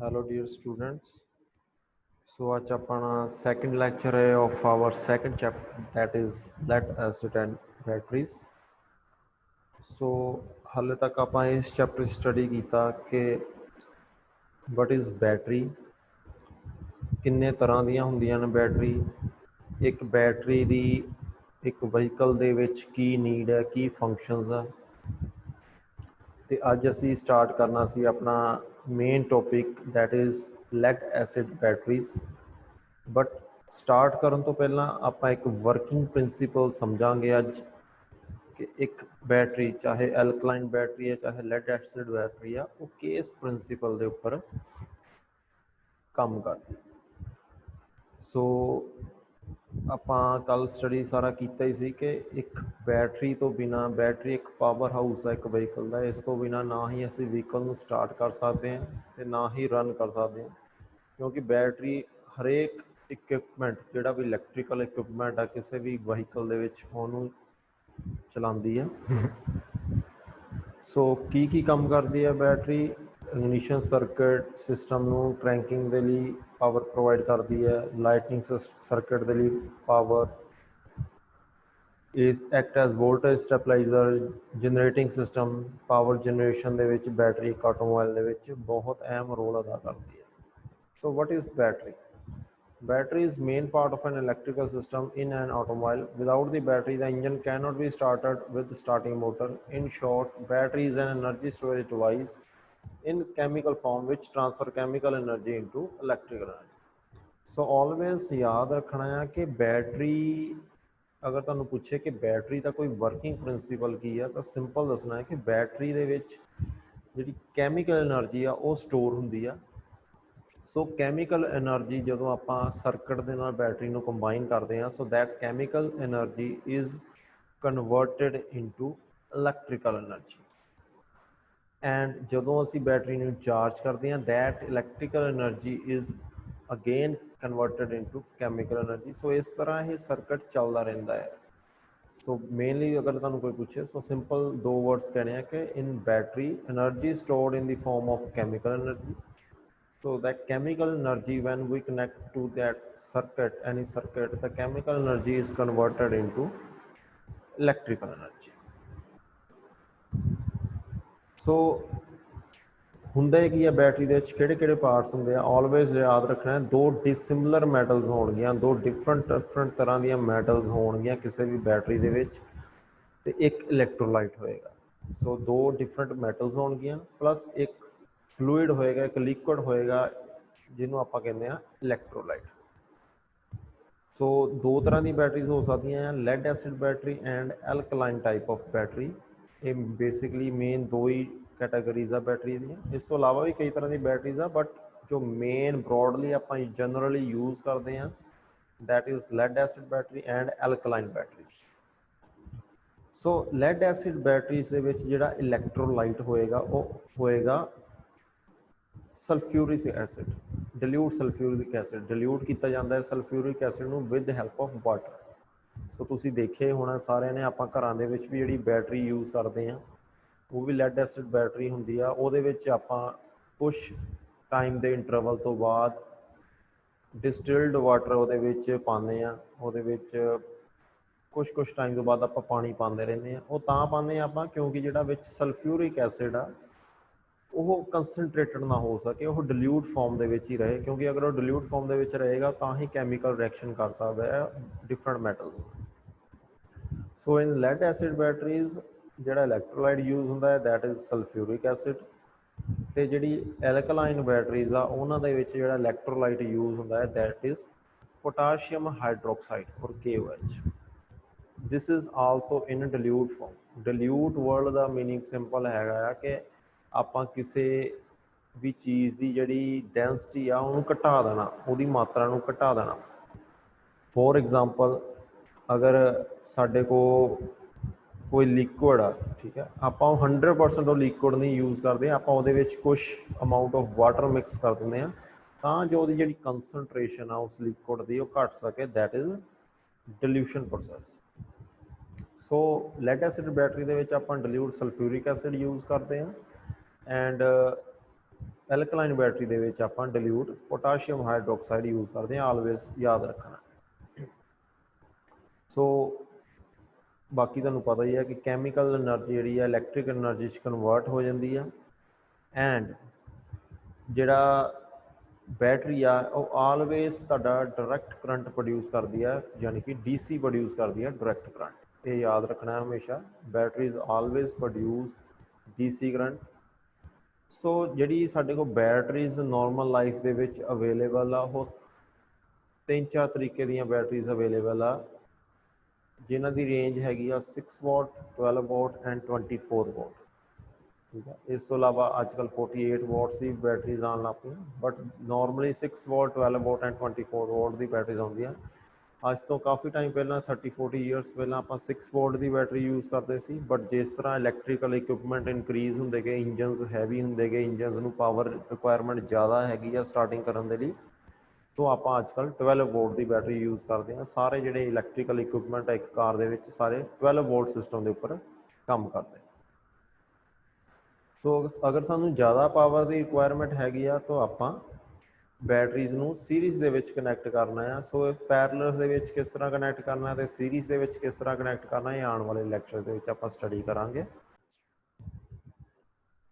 Hello dear students. So आज अपना second lecture है of our second chapter, that is lead acid and batteries. So हाले तक ਆਪਾਂ इस chapter study ਕੀਤਾ कि what is battery, किन्ने तरह ਦੀਆਂ ਹੁੰਦੀਆਂ ਨੇ बैटरी, एक बैटरी ਦੀ एक vehicle ਦੇ ਵਿੱਚ ਕੀ ਨੀਡ ਹੈ, ਕੀ ਫੰਕਸ਼ਨਸ ਆ। ਤੇ ਅੱਜ ਅਸੀਂ ਸਟਾਰਟ ਕਰਨਾ ਸੀ ਆਪਣਾ main topic, that is lead acid batteries। But start करन तो पहला आप एक वर्किंग प्रिंसीपल समझांगे अज कि एक बैटरी चाहे एल्कलाइन बैटरी है चाहे लेड एसिड बैटरी है वो किस प्रिंसीपल के उपर काम करती। सो आप कल स्टडी सारा किया ही सी कि एक बैटरी तो बिना, बैटरी एक पावर हाउस है एक व्हीकल का, इस तो बिना ना ही असी व्हीकल को स्टार्ट कर सकते हैं तो ना ही रन कर सकते हैं, क्योंकि बैटरी हरेक इक्विपमेंट जोड़ा भी इलैक्ट्रिकल इक्विपमेंट है किसी भी व्हीकल चलाती है। सो की काम करती है बैटरी, इग्निशन सर्किट सिस्टम को क्रैंकिंग के लिए पावर प्रोवाइड करती है, लाइटनिंग सर्किट के लिए power is act as voltage stabiliser, generating system power generation के बैटरी एक ऑटोमोबाइल के बहुत अहम रोल अदा करती है। So what is battery? Battery is main part of an electrical system in an automobile. Without the battery, the engine cannot be started with the starting motor. In short, battery is an energy storage device in chemical form which transfer chemical energy into electrical energy. So always याद रखना है कि battery अगर तुहानू पूछे कि battery का कोई वर्किंग प्रिंसीपल की है तो सिंपल दसना है कि बैटरी दे विच जिहड़ी कैमिकल एनर्जी आ वो स्टोर हुंदी आ। सो कैमिकल एनर्जी जो आप सर्किट के नाल बैटरी को कंबाइन करते हैं, so that chemical energy is converted into electrical energy. And जो असी बैटरी को चार्ज करते हैं that electrical energy is again converted into chemical energy. So इस तरह ये सर्किट चलता रहता है। सो मेनली अगर तुहानू कोई पूछे सो सिंपल दो वर्ड्स कहने हैं कि इन battery energy stored in the form of chemical energy. So that chemical energy, when we connect to that circuit, any circuit, the chemical energy is converted into electrical energy. So ਹੁੰਦਾ ਕੀ ਹੈ battery ਦੇ ਵਿੱਚ ਕਿਹੜੇ parts ਹੁੰਦੇ ਆ, always याद रखना है दो डिसिमिलर मैटल्स ਹੋਣਗੀਆਂ, दो डिफरेंट तरह ਦੀਆਂ मैटल्स ਹੋਣਗੀਆਂ ਕਿਸੇ भी बैटरी ਦੇ ਵਿੱਚ ਤੇ ਇੱਕ इलैक्ट्रोलाइट होएगा। सो दो डिफरेंट मैटल्स ਹੋਣਗੀਆਂ प्लस एक फ्लूइड होएगा, एक लिक्विड होएगा जिन्होंने आप कहते हैं इलैक्ट्रोलाइट। सो दो तरह की बैटरीज हो सकती हैं, lead acid battery and alkaline type of battery. ये बेसिकली मेन दो ही कैटागरीज आ बैटरी दी। इस तो अलावा भी कई तरह की बैटरीज आ, बट जो मेन ब्रॉडली आप जनरली यूज़ करते हैं that is lead acid battery and alkaline batteries. So lead acid batteries के जोड़ा इलैक्ट्रोलाइट होएगा वो होएगा sulphuric acid, dilute sulphuric acid dilute किया जाता है सल्फ्यूरिक एसिड में with help of water. So तुसी देखे होना सारे ने आप घर भी जी बैटरी यूज़ करते हैं वो भी लैड एसिड बैटरी होंगी आ। आप कुछ टाइम के इंटरवल तो बाद डिस्टिल्ड वाटर वो पाने कुछ टाइम तो बाद आप पानी पाते रहते हैं। वो पाने आप क्योंकि जोड़ा सल्फ्यूरिक एसिड आ वो कंसनट्रेटेड ना हो सके, वो डिल्यूट फॉर्म ही रहे, क्योंकि अगर वो डिल्यूट फॉर्म रहेगा तो ही कैमिकल रिएक्शन कर सकता है डिफरेंट मैटल्स। सो इन लैड एसिड बैटरीज जोड़ा इलैक्ट्रोलाइट यूज़ होता है दैट इज़ सल्फ्यूरिक एसिड, तो जी एल्कलाइन बैटरीज आ उन्होंने जोड़ा इलैक्ट्रोलाइट यूज़ होता है दैट इज़ पोटाशियम हाइड्रोक्साइड और KOH। This is also in dilute form. Dilute word का मीनिंग सिंपल है कि आप किसी भी चीज़ की जी डेंसिटी आ उन्होंने घटा देना, वो मात्रा को घटा देना। फॉर एग्जाम्पल अगर साढ़े को कोई लिक्विड आ, ठीक है, आप 100% लिक्विड नहीं यूज़ करते, आप कुछ अमाउंट ऑफ वाटर मिक्स कर देंगे तो जो जी कंसनट्रेशन आ उस लिक्विड की घट सके, that is dilution process. So lead acid battery के डिल्यूट सल्फ्यूरिक एसिड यूज़ करते हैं एंड ਐਲਕਲਾਈਨ ਬੈਟਰੀ ਦੇ ਵਿੱਚ ਆਪਾਂ ਡਿਲੂਟ ਪੋਟਾਸ਼ੀਅਮ ਹਾਈਡਰੋਕਸਾਈਡ ਯੂਜ਼ ਕਰਦੇ ਹਾਂ, ਆਲਵੇਜ਼ ਯਾਦ ਰੱਖਣਾ। ਸੋ ਬਾਕੀ ਤੁਹਾਨੂੰ ਪਤਾ ਹੀ ਹੈ ਕਿ ਕੈਮੀਕਲ એનર્ਜੀ ਜਿਹੜੀ ਹੈ ਇਲੈਕਟ੍ਰਿਕ એનર્ਜੀ 'ਚ ਕਨਵਰਟ ਹੋ ਜਾਂਦੀ ਆ, ਐਂਡ ਜਿਹੜਾ ਬੈਟਰੀ ਆ ਉਹ ਆਲਵੇਜ਼ ਤੁਹਾਡਾ ਡਾਇਰੈਕਟ ਕਰੰਟ ਪ੍ਰੋਡਿਊਸ ਕਰਦੀ ਹੈ, ਯਾਨੀ ਕਿ DC ਪ੍ਰੋਡਿਊਸ ਕਰਦੀ ਹੈ, ਡਾਇਰੈਕਟ ਕਰੰਟ। ਇਹ ਯਾਦ ਰੱਖਣਾ ਹਮੇਸ਼ਾ, batteries always produce DC current. So ਜਿਹੜੀ ਸਾਡੇ ਕੋਲ ਬੈਟਰੀਜ਼ ਨੋਰਮਲ ਲਾਈਫ ਦੇ ਵਿੱਚ ਅਵੇਲੇਬਲ ਆ, ਉਹ 3-4 ਤਰੀਕੇ ਦੀਆਂ ਬੈਟਰੀਜ਼ ਅਵੇਲੇਬਲ ਆ, ਜਿਨ੍ਹਾਂ ਦੀ ਰੇਂਜ ਹੈਗੀ ਆ 6 ਵਾਟ, 12 ਵਾਟ ਐਂਡ 24 ਵਾਟ। ਠੀਕ ਹੈ, ਇਸ ਤੋਂ ਇਲਾਵਾ ਅੱਜ ਕੱਲ੍ਹ 48 ਵਾਟਸ ਦੀ ਬੈਟਰੀਜ਼ ਆਉਣ ਲੱਗ ਪਈਆਂ, but normally 6 what, 12 what and 24 what the batteries ਆਉਂਦੀਆਂ। ਅੱਜ ਤੋਂ ਕਾਫੀ ਟਾਈਮ ਪਹਿਲਾਂ 30-40 ਈਅਰਸ ਪਹਿਲਾਂ ਆਪਾਂ 6 ਵਾਟ ਦੀ ਬੈਟਰੀ ਯੂਜ਼ ਕਰਦੇ ਸੀ, ਬਟ ਜਿਸ ਤਰ੍ਹਾਂ ਇਲੈਕਟ੍ਰੀਕਲ ਇਕਵਿਪਮੈਂਟ ਇਨਕਰੀਜ਼ ਹੁੰਦੇ ਗਏ, ਇੰਜਨਸ ਹੈਵੀ ਹੁੰਦੇ ਗਏ, ਇੰਜਨਸ ਨੂੰ ਪਾਵਰ ਰਿਕੁਆਇਰਮੈਂਟ ਜ਼ਿਆਦਾ ਹੈਗੀ ਆ ਸਟਾਰਟਿੰਗ ਕਰਨ ਦੇ ਲਈ, ਤੋਂ ਆਪਾਂ ਅੱਜ ਕੱਲ੍ਹ 12 ਵੋਲਟ ਦੀ ਬੈਟਰੀ ਯੂਜ਼ ਕਰਦੇ ਹਾਂ। ਸਾਰੇ ਜਿਹੜੇ ਇਲੈਕਟ੍ਰੀਕਲ ਇਕਵਿਪਮੈਂਟ ਇੱਕ ਕਾਰ ਦੇ ਵਿੱਚ ਸਾਰੇ 12 ਵੋਲਟ ਸਿਸਟਮ ਦੇ ਉੱਪਰ ਕੰਮ ਕਰਦੇ। ਸੋ ਅਗਰ ਸਾਨੂੰ ਜ਼ਿਆਦਾ ਪਾਵਰ ਦੀ ਰਿਕੁਆਇਰਮੈਂਟ ਹੈਗੀ ਆ ਤਾਂ ਆਪਾਂ ਬੈਟਰੀਜ਼ ਨੂੰ ਸੀਰੀਜ਼ ਦੇ ਵਿੱਚ ਕਨੈਕਟ ਕਰਨਾ ਆ। ਸੋ ਪੈਰਲਲਸ ਦੇ ਵਿੱਚ ਕਿਸ ਤਰ੍ਹਾਂ ਕਨੈਕਟ ਕਰਨਾ ਅਤੇ ਸੀਰੀਜ਼ ਦੇ ਵਿੱਚ ਕਿਸ ਤਰ੍ਹਾਂ ਕਨੈਕਟ ਕਰਨਾ, ਇਹ ਆਉਣ ਵਾਲੇ ਲੈਕਚਰ ਦੇ ਵਿੱਚ ਆਪਾਂ ਸਟੱਡੀ ਕਰਾਂਗੇ।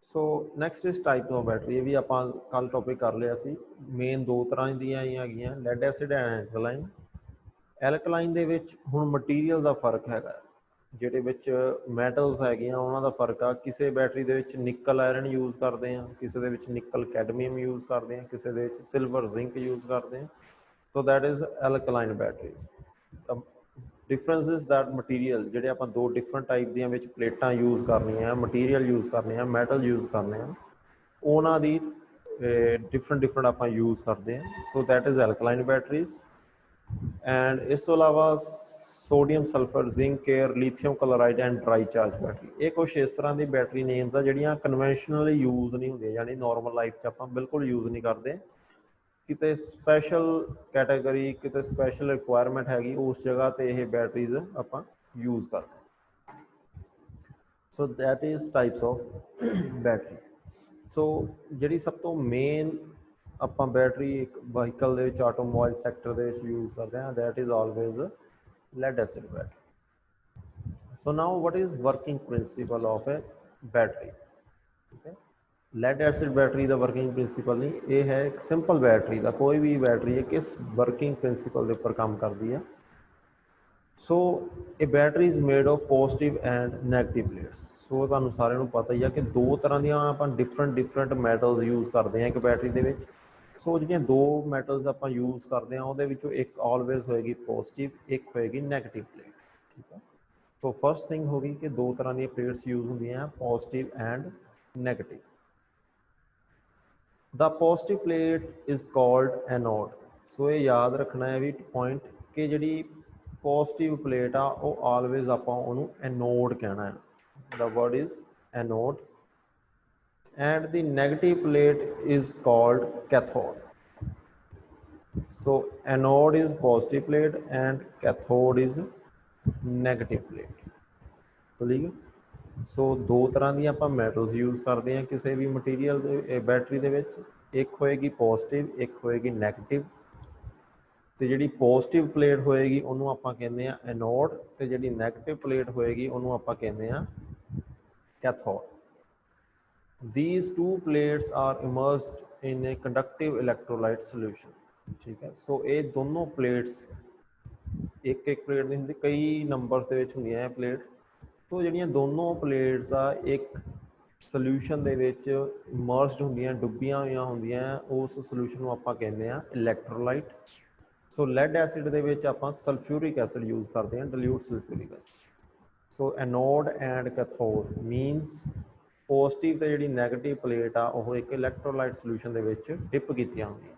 ਸੋ ਨੈਕਸਟ ਇਸ ਟਾਈਪ ਆਫ ਬੈਟਰੀ, ਇਹ ਵੀ ਆਪਾਂ ਕੱਲ ਟੌਪਿਕ ਕਰ ਲਿਆ ਸੀ। ਮੇਨ ਦੋ ਤਰ੍ਹਾਂ ਦੀਆਂ ਹੀ ਹੈਗੀਆਂ, lead acid and alkaline. Alkaline ਦੇ ਵਿੱਚ ਹੁਣ ਮਟੀਰੀਅਲ ਦਾ ਫਰਕ ਹੈਗਾ, ਜਿਹੜੇ ਵਿੱਚ ਮੈਟਲਸ ਹੈਗੀਆਂ ਉਹਨਾਂ ਦਾ ਫਰਕ ਆ। ਕਿਸੇ ਬੈਟਰੀ ਦੇ ਵਿੱਚ ਨਿਕਲ ਆਇਰਨ ਯੂਜ਼ ਕਰਦੇ ਹਾਂ, ਕਿਸੇ ਦੇ ਵਿੱਚ ਨਿਕਲ ਕੈਡਮੀਅਮ ਯੂਜ਼ ਕਰਦੇ ਹਾਂ, ਕਿਸੇ ਦੇ ਵਿੱਚ ਸਿਲਵਰ ਜ਼ਿੰਕ ਯੂਜ਼ ਕਰਦੇ ਹਾਂ। ਸੋ that is alkaline batteries. Difference is that material, ਜਿਹੜੇ ਆਪਾਂ ਦੋ ਡਿਫਰੈਂਟ ਟਾਈਪ ਦੀਆਂ ਵਿੱਚ ਪਲੇਟਾਂ ਯੂਜ਼ ਕਰਨੀਆਂ, ਮਟੀਰੀਅਲ ਯੂਜ਼ ਕਰਨੇ ਆ, ਮੈਟਲ ਯੂਜ਼ ਕਰਨੇ ਆ, ਉਹਨਾਂ ਦੀ ਡਿਫਰੈਂਟ ਆਪਾਂ ਯੂਜ਼ ਕਰਦੇ ਹਾਂ। ਸੋ that is alkaline batteries. And ਇਸ ਤੋਂ ਇਲਾਵਾ sodium sulphur, zinc, air, lithium chloride and dry charge battery. ਇਹ ਕੁਛ ਇਸ ਤਰ੍ਹਾਂ ਦੀ ਬੈਟਰੀ ਨੇਮਸ ਆ ਜਿਹੜੀਆਂ ਕਨਵੈਨਸ਼ਨਲੀ ਯੂਜ਼ ਨਹੀਂ ਹੁੰਦੀਆਂ, ਯਾਨੀ ਨੋਰਮਲ ਲਾਈਫ 'ਚ ਆਪਾਂ ਬਿਲਕੁਲ ਯੂਜ਼ ਨਹੀਂ ਕਰਦੇ। ਕਿਤੇ ਸਪੈਸ਼ਲ ਕੈਟਾਗਰੀ, ਕਿਤੇ ਸਪੈਸ਼ਲ ਰਿਕੁਆਇਰਮੈਂਟ ਹੈਗੀ, ਉਸ ਜਗ੍ਹਾ 'ਤੇ ਇਹ ਬੈਟਰੀਜ਼ ਆਪਾਂ ਯੂਜ਼ ਕਰਦੇ। So that is types of battery. So ਜਿਹੜੀ ਸਭ ਤੋਂ ਮੇਨ ਆਪਾਂ ਬੈਟਰੀ ਇੱਕ ਵਹੀਕਲ ਦੇ ਵਿੱਚ, ਆਟੋਮੋਬਾਈਲ ਸੈਕਟਰ ਦੇ ਵਿੱਚ ਯੂਜ਼ ਕਰਦੇ ਹਾਂ, that is always lead acid battery. So now what is working principle of a battery? Okay, lead acid battery the working principle ਨਹੀਂ, ਇਹ ਹੈ ਇੱਕ ਸਿੰਪਲ ਬੈਟਰੀ ਦਾ, ਕੋਈ ਵੀ ਬੈਟਰੀ ਹੈ ਕਿਸ working principle ਦੇ ਉੱਪਰ ਕੰਮ ਕਰਦੀ ਹੈ। ਸੋ ਇਹ battery is made of positive and negative plates. So ਤੁਹਾਨੂੰ ਸਾਰਿਆਂ ਨੂੰ ਪਤਾ ਹੀ ਆ ਕਿ ਦੋ ਤਰ੍ਹਾਂ ਦੀਆਂ ਆਪਾਂ ਡਿਫਰੈਂਟ ਮੈਟਲਸ ਯੂਜ਼ ਕਰਦੇ ਹਾਂ ਇੱਕ ਬੈਟਰੀ ਦੇ ਵਿੱਚ। ਸੋ ਜਿਹੜੀਆਂ ਦੋ ਮੈਟਲਸ ਆਪਾਂ ਯੂਜ਼ ਕਰਦੇ ਹਾਂ ਉਹਦੇ ਵਿੱਚੋਂ ਇੱਕ ਆਲਵੇਜ਼ ਹੋਏਗੀ ਪੋਜ਼ਿਟਿਵ, ਇੱਕ ਹੋਏਗੀ ਨੈਗੇਟਿਵ ਪਲੇਟ। ਠੀਕ ਹੈ, ਸੋ ਫਸਟ ਥਿੰਗ ਹੋ ਗਈ ਕਿ ਦੋ ਤਰ੍ਹਾਂ ਦੀਆਂ ਪਲੇਟਸ ਯੂਜ਼ ਹੁੰਦੀਆਂ, positive and negative. The positive plate is called anode. So ਇਹ ਯਾਦ ਰੱਖਣਾ ਹੈ ਵੀ ਪੁਆਇੰਟ, ਕਿ ਜਿਹੜੀ ਪੋਜ਼ਿਟਿਵ ਪਲੇਟ ਆ ਉਹ ਆਲਵੇਜ਼ ਆਪਾਂ ਉਹਨੂੰ ਐਨੋਡ ਕਹਿਣਾ ਹੈ। The word is anode. and the negative plate is called cathode. So anode is positive plate and cathode is negative plate. ਠੀਕ ਹੈ, ਸੋ ਦੋ ਤਰ੍ਹਾਂ ਦੀਆਂ ਆਪਾਂ ਮੈਟਲਸ ਯੂਜ਼ ਕਰਦੇ ਹਾਂ ਕਿਸੇ ਵੀ ਮਟੀਰੀਅਲ ਦੇ ਬੈਟਰੀ ਦੇ ਵਿੱਚ, ਇੱਕ ਹੋਏਗੀ ਪੋਜ਼ਿਟਿਵ, ਇੱਕ ਹੋਏਗੀ ਨੈਗੇਟਿਵ। ਤੇ ਜਿਹੜੀ ਪੋਜ਼ਿਟਿਵ ਪਲੇਟ ਹੋਏਗੀ ਉਹਨੂੰ ਆਪਾਂ ਕਹਿੰਦੇ ਆ ਐਨੋਡ, ਤੇ ਜਿਹੜੀ ਨੈਗੇਟਿਵ ਪਲੇਟ ਹੋਏਗੀ ਉਹਨੂੰ ਆਪਾਂ ਕਹਿੰਦੇ ਆ ਕੈਥੋਡ। These two plates are immersed in a conductive electrolyte solution. ठीक है, सो ये दोनों plates एक प्लेट ਦੀ ਹੁੰਦੀ, ਕਈ ਨੰਬਰਸ ਦੇ ਵਿੱਚ ਹੁੰਦੀਆਂ ਇਹ ਪਲੇਟ। ਸੋ ਜਿਹੜੀਆਂ ਦੋਨੋਂ ਪਲੇਟਸ ਆ ਇੱਕ ਸੋਲਿਊਸ਼ਨ ਦੇ ਵਿੱਚ ਇਮਰਸਡ ਹੁੰਦੀਆਂ, ਡੁੱਬੀਆਂ ਹੋਈਆਂ ਹੁੰਦੀਆਂ, ਉਸ ਸੋਲਿਊਸ਼ਨ ਨੂੰ ਆਪਾਂ ਕਹਿੰਦੇ ਆ ਇਲੈਕਟ੍ਰੋਲਾਈਟ। ਸੋ ਲੈਡ ਐਸਿਡ ਦੇ ਵਿੱਚ ਆਪਾਂ ਸਲਫਿਊਰਿਕ ਐਸਿਡ ਯੂਜ਼ ਕਰਦੇ ਹਾਂ, dilute sulphuric acid. So anode and cathode means positive ਤੇ ਜਿਹੜੀ ਨੈਗੇਟਿਵ ਪਲੇਟ ਆ ਉਹ ਇੱਕ ਇਲੈਕਟ੍ਰੋਲਾਈਟ ਸੋਲਿਊਸ਼ਨ ਦੇ ਵਿੱਚ ਡਿਪ ਕੀਤੀਆਂ ਹੁੰਦੀਆਂ।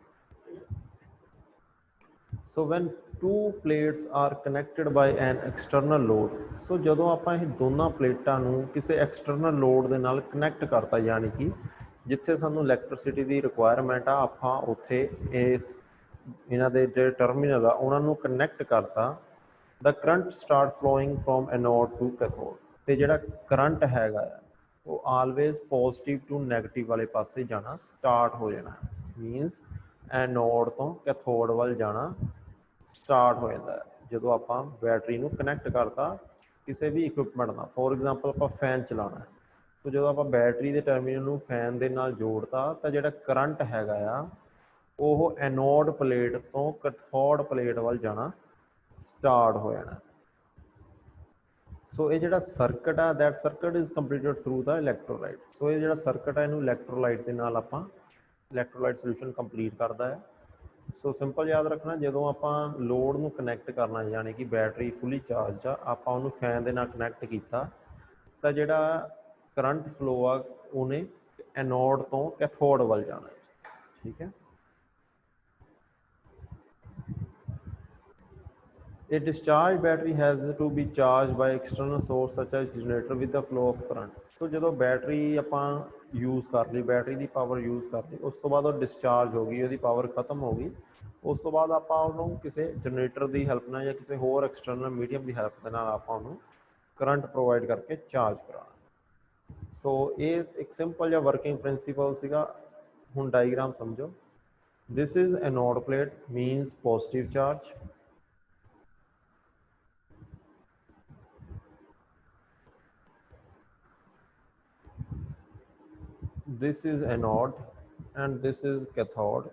So when two plates are connected by an external load. So ਜਦੋਂ ਆਪਾਂ ਇਹ ਦੋਨਾਂ ਪਲੇਟਾਂ ਨੂੰ ਕਿਸੇ ਐਕਸਟਰਨਲ ਲੋਡ ਦੇ ਨਾਲ ਕਨੈਕਟ ਕਰਤਾ, ਯਾਨੀ ਕਿ ਜਿੱਥੇ ਸਾਨੂੰ ਇਲੈਕਟ੍ਰਿਸਿਟੀ ਦੀ ਰਿਕੁਆਇਰਮੈਂਟ ਆ ਆਪਾਂ ਉੱਥੇ ਇਹਨਾਂ ਦੇ ਜਿਹੜੇ ਟਰਮੀਨਲ ਆ ਉਹਨਾਂ ਨੂੰ ਕਨੈਕਟ ਕਰਤਾ, the current start flowing from anode to cathode. ਤੇ ਜਿਹੜਾ ਕਰੰਟ ਹੈਗਾ ਆ वो ऑलवेज पॉजिटिव टू नैगेटिव वाले पासे जाना स्टार्ट हो जाना, मीनस एनोड तो कैथोड वाल जाना स्टार्ट हो जाता है जो आप बैटरी को कनैक्ट करता किसी भी इक्विपमेंट का। फॉर एग्जाम्पल आप फैन चलाना है, तो जो आप बैटरी के टर्मिनल फैन के नाल जोड़ता तो जो करंट हैगा वो एनोड प्लेट तो कैथोड प्लेट वाल जाना स्टार्ट हो जाना। सो ये जो सर्किट है that circuit is completed through the electrolyte. So ये जो सर्किट है इनू इलैक्ट्रोलाइट के नाल आपां इलैक्ट्रोलाइट सोल्यूशन कंप्लीट करता है। सो सिंपल याद रखना, जो आप लोड में कनैक्ट करना यानी कि बैटरी फुली चार्ज आ आप फैन के नाल कनैक्ट किया तो जोड़ा करंट फ्लो आ उन्हें एनोड तो कैथोड वाल जाना। ठीक है, A discharged battery has to be charged by external source such as generator with the flow of current। तो जो बैटरी ਆਪਾਂ यूज़ कर ली, बैटरी की पावर यूज़ कर ली, उस तो बाद वो डिस्चार्ज हो गई, वो पावर खत्म हो गई, उस तो बाद ਆਪਾਂ ਉਹਨੂੰ ਕਿਸੇ जनरेटर की हेल्प ਨਾਲ ਜਾਂ ਕਿਸੇ ਹੋਰ एक्सटर्नल मीडियम की हेल्प ਦੇ ਨਾਲ ਆਪਾਂ ਉਹਨੂੰ करंट प्रोवाइड करके चार्ज कराना। सो ये एक सिंपल जिहा वर्किंग प्रिंसीपल सीगा। हुण डायग्राम समझो। This is anode plate मीनस positive charge, this is anode and this is cathode,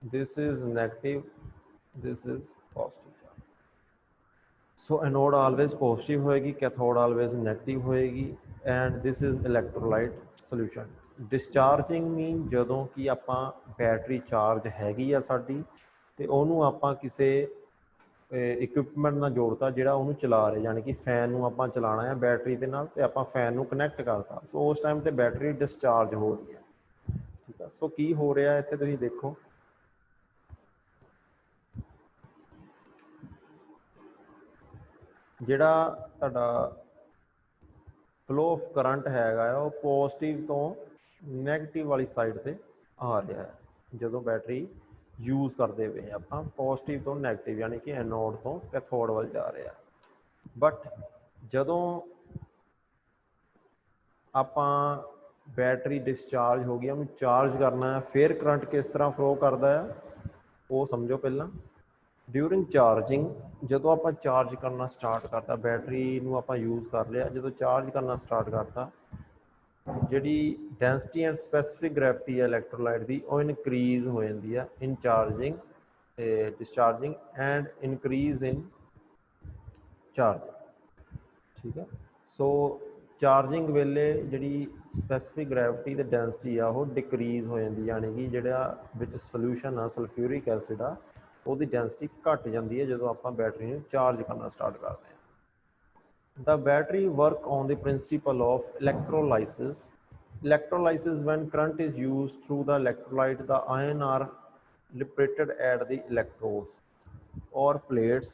this is negative, this is positive charge। so anode always positive होएगी, cathode always negative होएगी and this is electrolyte solution। discharging mean ਜਦੋਂ कि ਆਪਾਂ battery charge हैगी आ साडी ते ਉਹਨੂੰ ਆਪਾਂ ਕਿਸੇ इक्विपमेंट ਨਾਲ जोड़ता ਜਿਹੜਾ ਉਹਨੂੰ चला रहे, यानी कि फैन ਨੂੰ ਆਪਾਂ ਚਲਾਣਾ है बैटरी ਦੇ ਨਾਲ ਤੇ ਆਪਾਂ फैन ਨੂੰ कनैक्ट करता। सो उस टाइम ਤੇ बैटरी डिस्चार्ज हो रही है। ठीक है, सो की हो रहा है इत्थे तुसीं देखो, ਜਿਹੜਾ ਤੁਹਾਡਾ फ्लो ऑफ करंट हैगा वो पॉजिटिव तो नैगेटिव वाली साइड ते आ रहा है। जो बैटरी यूज़ करते पे आप पॉजिटिव तो नैगेटिव यानी कि एनोड तो कैथोड वाल जा रहा है। बट जदों आप बैटरी डिस्चार्ज हो गई, उन्हें चार्ज करना है, फिर करंट किस तरह फ्लो करता है वो समझो। पहला ड्यूरिंग चार्जिंग जो आप चार्ज करना स्टार्ट करता, बैटरी आप यूज़ कर लिया, जो चार्ज करना स्टार्ट करता जी डेंसिटी एंड स्पैसिफिक ग्रैविटी है इलैक्ट्रोलाइट की वो इनक्रीज हो जाती है in charging discharging and increase in charging. ठीक है, सो चार्जिंग वेले जी स्पैसिफिक ग्रैविटी तो डेंसिटी आ वो डिक्रीज हो जाती, यानी कि जोड़ा विच सोल्यूशन आ सल्फ्यूरिक एसिड आ वो डेंसिटी घट जाती है जो आप बैटरी में चार्ज करना स्टार्ट करते हैं। The battery work on the principle of electrolysis. Electrolysis when current is used through the electrolyte the ion are liberated at the electrodes or plates।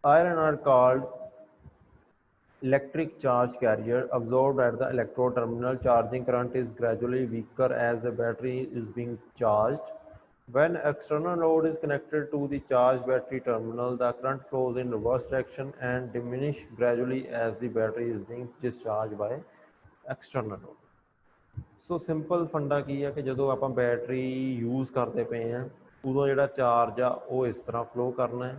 Iron are called electric charge carrier absorbed at the electrode terminal। Charging current is gradually weaker as the battery is being charged। When external load is connected to the charged battery terminal, the current flows in reverse direction and diminish gradually as the battery is being discharged by external load। So simple फंडा की है कि जो आप battery use करते पे हैं उदों जो चार्ज आ वो इस तरह फ्लो करना है,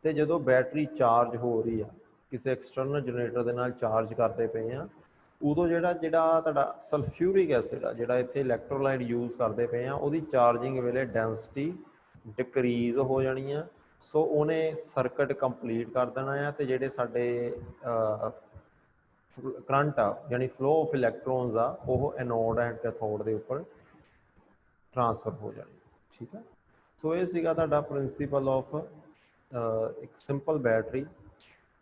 तो जो बैटरी चार्ज हो रही है किसी एक्सटर्नल जनरेटर के नाल चार्ज करते पे हैं उदों जो सल्फ्यूरिक एसिड आ जो इतने इलैक्ट्रोलाइट यूज़ करते पे हैं वो चार्जिंग वेले डेंसिटी डिक्रीज हो जानी है। सो उन्हें सर्किट कंप्लीट कर देना है तो जोड़े साडे करंट आ यानी फ्लो ऑफ इलैक्ट्रॉन्स आ वो एनोड एंड कैथोड के उपर ट्रांसफर हो जाए। ठीक है, सो ये सीगा तुहाडा प्रिंसीपल ऑफ एक सिंपल बैटरी।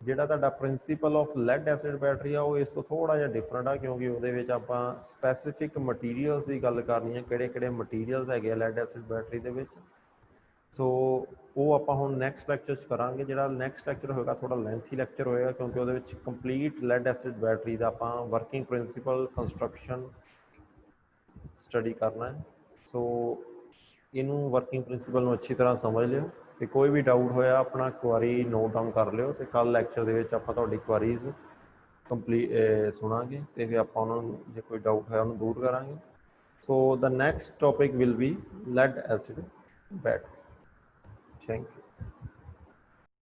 जिहड़ा तुहाडा principle of lead acid battery आ वो इस तो थोड़ा जिहा डिफरेंट आ क्योंकि उहदे विच आपां स्पैसीफिक मटीरियल्स की गल करनी है, किहड़े-किहड़े मटीरियल्स हैगे लैड एसिड बैटरी दे विच। सो वो आप हम नैक्सट लैक्चर करांगे। जो नैक्सट लैक्चर होगा थोड़ा लेंथी लैक्चर होएगा क्योंकि वो कंप्लीट लैड एसिड बैटरी का आप वर्किंग प्रिंसीपल कंस्ट्रक्शन स्टडी करना है। सो इनू वर्किंग प्रिंसीपल में अच्छी तरह समझ लियो, तो कोई भी डाउट होया अपना क्वारी नोट डाउन कर लियो, तो कल लैक्चर के क्वारीज ਕੰਪਲੀਟ ਸੁਣਾਂਗੇ ਤੇ ਫਿਰ ਆਪਾਂ ਉਹਨਾਂ ਨੂੰ ਜੇ ਕੋਈ ਡਾਊਟ ਹੈ ਉਹਨੂੰ ਦੂਰ ਕਰਾਂਗੇ। So the next topic will be lead acid battery. Thank you.